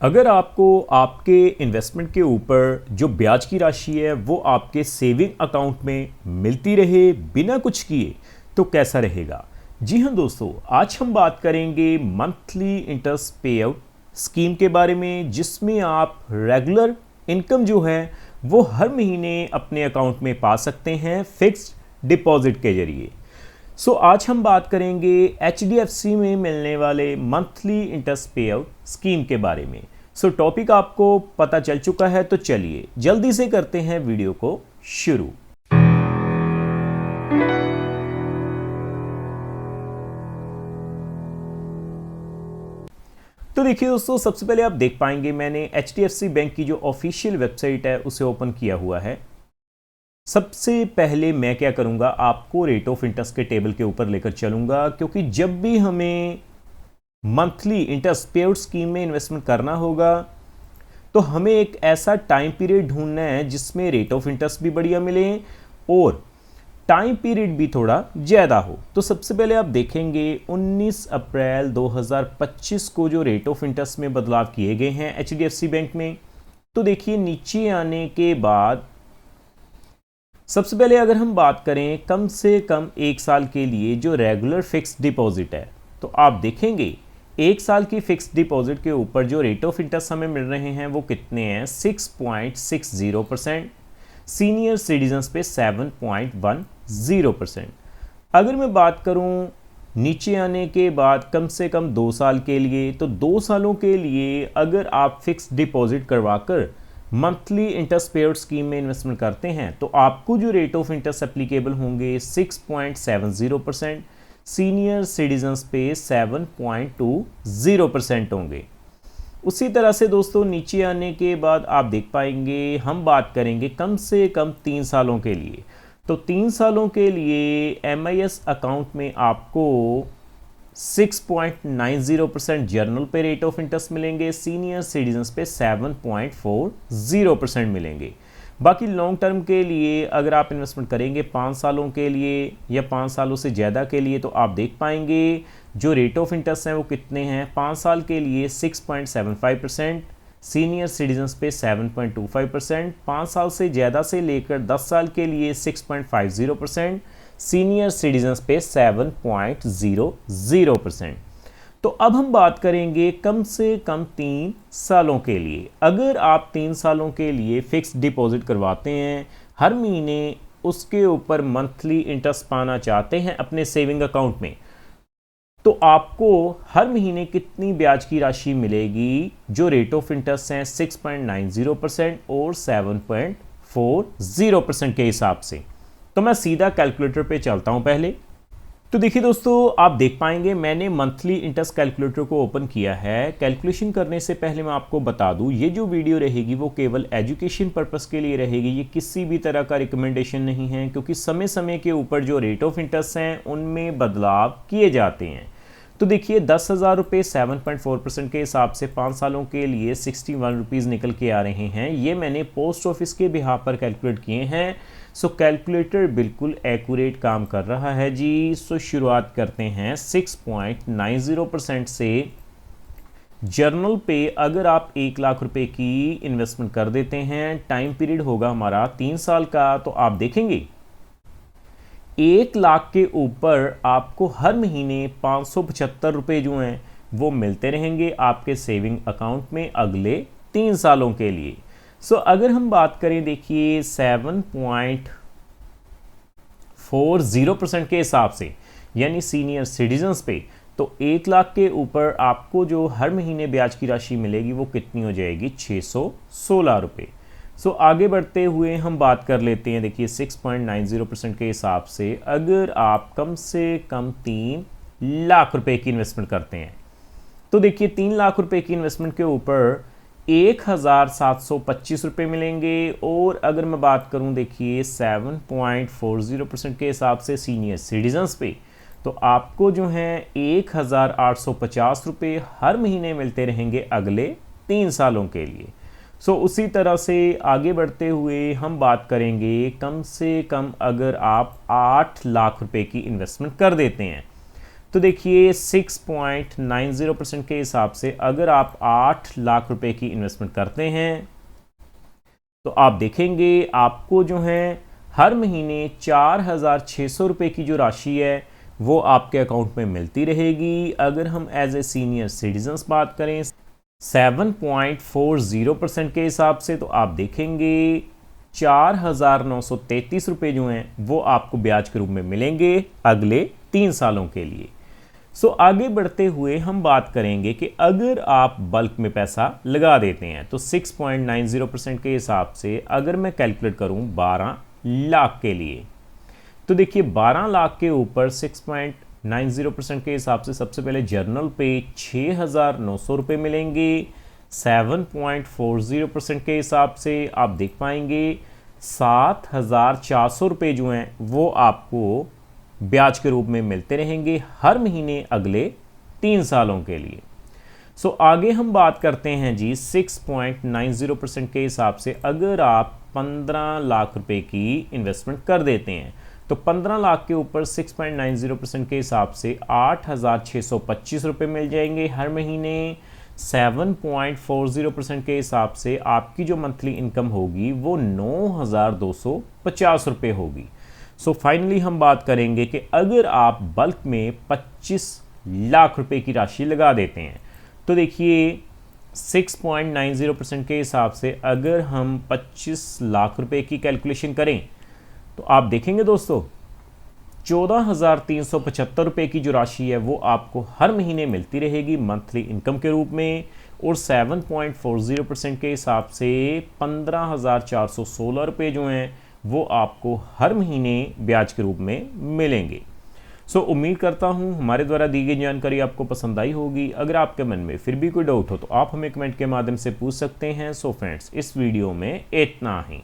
अगर आपको आपके इन्वेस्टमेंट के ऊपर जो ब्याज की राशि है वो आपके सेविंग अकाउंट में मिलती रहे बिना कुछ किए तो कैसा रहेगा। जी हाँ दोस्तों, आज हम बात करेंगे मंथली इंटरेस्ट पे आउट स्कीम के बारे में, जिसमें आप रेगुलर इनकम जो है वो हर महीने अपने अकाउंट में पा सकते हैं फिक्स्ड डिपॉजिट के जरिए। आज हम बात करेंगे HDFC में मिलने वाले मंथली इंटरेस्ट पे आउट स्कीम के बारे में। टॉपिक आपको पता चल चुका है, तो चलिए जल्दी से करते हैं वीडियो को शुरू। तो देखिए दोस्तों, सबसे पहले आप देख पाएंगे मैंने HDFC बैंक की जो ऑफिशियल वेबसाइट है उसे ओपन किया हुआ है। सबसे पहले मैं क्या करूंगा, आपको रेट ऑफ इंटरेस्ट के टेबल के ऊपर लेकर चलूंगा, क्योंकि जब भी हमें मंथली इंटरेस्ट पे आउट स्कीम में इन्वेस्टमेंट करना होगा तो हमें एक ऐसा टाइम पीरियड ढूंढना है जिसमें रेट ऑफ इंटरेस्ट भी बढ़िया मिले और टाइम पीरियड भी थोड़ा ज़्यादा हो। तो सबसे पहले आप देखेंगे 19 अप्रैल 2025 को जो रेट ऑफ इंटरेस्ट में बदलाव किए गए हैं HDFC बैंक में। तो देखिए नीचे आने के बाद सबसे पहले अगर हम बात करें कम से कम एक साल के लिए जो रेगुलर फिक्स्ड डिपॉजिट है, तो आप देखेंगे एक साल की फिक्स्ड डिपॉजिट के ऊपर जो रेट ऑफ इंटरेस्ट हमें मिल रहे हैं वो कितने हैं, 6.60%। सीनियर सिटीजन्स पे 7.10%। अगर मैं बात करूं नीचे आने के बाद कम से कम 2 साल के लिए, तो 2 सालों के लिए अगर आप फिक्स्ड डिपॉजिट करवाकर मंथली इंटरेस्ट पे आउट स्कीम में इन्वेस्टमेंट करते हैं तो आपको जो रेट ऑफ इंटरेस्ट एप्लीकेबल होंगे 6.70%। सीनियर सिटीजन्स पे 7.20% होंगे। उसी तरह से दोस्तों नीचे आने के बाद आप देख पाएंगे हम बात करेंगे कम से कम 3 सालों के लिए। तो 3 सालों के लिए MIS अकाउंट में आपको 6.90% जर्नल पे रेट ऑफ इंटरेस्ट मिलेंगे, सीनियर सिटीजन्स पे 7.40% मिलेंगे। बाकी लॉन्ग टर्म के लिए अगर आप इन्वेस्टमेंट करेंगे 5 सालों के लिए या 5 सालों से ज़्यादा के लिए, तो आप देख पाएंगे जो रेट ऑफ इंटरेस्ट हैं वो कितने हैं। 5 साल के लिए 6.75%, सीनियर सिटीजन्स पे 7.25%, 5 साल से ज़्यादा से लेकर 10 साल के लिए 6.50%, सीनियर सिटीजन्स पे 7.00%। तो अब हम बात करेंगे कम से कम 3 सालों के लिए। अगर आप 3 सालों के लिए फिक्स्ड डिपॉजिट करवाते हैं, हर महीने उसके ऊपर मंथली इंटरेस्ट पाना चाहते हैं अपने सेविंग अकाउंट में, तो आपको हर महीने कितनी ब्याज की राशि मिलेगी। जो रेट ऑफ इंटरेस्ट हैं 6.90% और 7.40% के हिसाब से। तो मैं सीधा कैलकुलेटर पे चलता हूं पहले। तो देखिए दोस्तों, आप देख पाएंगे मैंने मंथली इंटरेस्ट कैलकुलेटर को ओपन किया है। कैलकुलेशन करने से पहले मैं आपको बता दूं, ये जो वीडियो रहेगी वो केवल एजुकेशन पर्पस के लिए रहेगी। ये किसी भी तरह का रिकमेंडेशन नहीं है, क्योंकि समय समय के ऊपर जो रेट ऑफ इंटरेस्ट हैं उनमें बदलाव किए जाते हैं। तो देखिए 10,000 रुपये 7.4% के हिसाब से 5 सालों के लिए 61 रुपीज़ निकल के आ रहे हैं। ये मैंने पोस्ट ऑफिस के बिहाफ पर कैलकुलेट किए हैं। कैलकुलेटर बिल्कुल एक्यूरेट काम कर रहा है जी। शुरुआत करते हैं 6.90% से। जर्नल पे अगर आप 1 लाख रुपए की इन्वेस्टमेंट कर देते हैं, टाइम पीरियड होगा हमारा 3 साल का, तो आप देखेंगे 1 लाख के ऊपर आपको हर महीने 575 रुपये जो हैं वो मिलते रहेंगे आपके सेविंग अकाउंट में अगले 3 सालों के लिए। अगर हम बात करें देखिए 7.40% के हिसाब से, यानी सीनियर सिटीजन्स पे, तो 1 लाख के ऊपर आपको जो हर महीने ब्याज की राशि मिलेगी वो कितनी हो जाएगी, 616 रुपये। आगे बढ़ते हुए हम बात कर लेते हैं। देखिए 6.90% के हिसाब से अगर आप कम से कम 3 लाख रुपए की इन्वेस्टमेंट करते हैं, तो देखिए 3 लाख रुपए की इन्वेस्टमेंट के ऊपर 1,725 रुपये मिलेंगे। और अगर मैं बात करूं देखिए 7.40% के हिसाब से सीनियर सिटीजन्स पे, तो आपको जो है 1,850 रुपये हर महीने मिलते रहेंगे अगले 3 सालों के लिए। उसी तरह से आगे बढ़ते हुए हम बात करेंगे कम से कम अगर आप 8 लाख रुपए की इन्वेस्टमेंट कर देते हैं, तो देखिए 6.90% के हिसाब से अगर आप 8 लाख रुपए की इन्वेस्टमेंट करते हैं तो आप देखेंगे आपको जो है हर महीने 4,600 रुपये की जो राशि है वो आपके अकाउंट में मिलती रहेगी। अगर हम एज ए सीनियर सिटीजन्स बात करें 7.40% के हिसाब से तो आप देखेंगे 4,933 रुपये जो हैं वो आपको ब्याज के रूप में मिलेंगे अगले 3 सालों के लिए। आगे बढ़ते हुए हम बात करेंगे कि अगर आप बल्क में पैसा लगा देते हैं तो 6.90% के हिसाब से अगर मैं कैलकुलेट करूं 12 लाख के लिए, तो देखिए 12 लाख के ऊपर 6.90% के हिसाब से सबसे पहले जर्नल पे 6,900 रुपये मिलेंगे। 7.40% के हिसाब से आप देख पाएंगे 7,400 रुपये जो हैं वो आपको ब्याज के रूप में मिलते रहेंगे हर महीने अगले 3 सालों के लिए। आगे हम बात करते हैं जी 6.90% के हिसाब से अगर आप 15 लाख रुपए की इन्वेस्टमेंट कर देते हैं तो 15 लाख के ऊपर 6.90% के हिसाब से 8,625 रुपये मिल जाएंगे हर महीने। 7.40% के हिसाब से आपकी जो मंथली इनकम होगी वो 9,250 रुपये होगी। फाइनली हम बात करेंगे कि अगर आप बल्क में 25 लाख रुपए की राशि लगा देते हैं तो देखिए 6.90% के हिसाब से अगर हम 25 लाख रुपए की कैलकुलेशन करें तो आप देखेंगे दोस्तों 14,375 रुपये की जो राशि है वो आपको हर महीने मिलती रहेगी मंथली इनकम के रूप में। और 7.40% के हिसाब से 15,416 रुपये जो हैं वो आपको हर महीने ब्याज के रूप में मिलेंगे। उम्मीद करता हूँ हमारे द्वारा दी गई जानकारी आपको पसंद आई होगी। अगर आपके मन में फिर भी कोई डाउट हो तो आप हमें कमेंट के माध्यम से पूछ सकते हैं। फ्रेंड्स, इस वीडियो में इतना ही।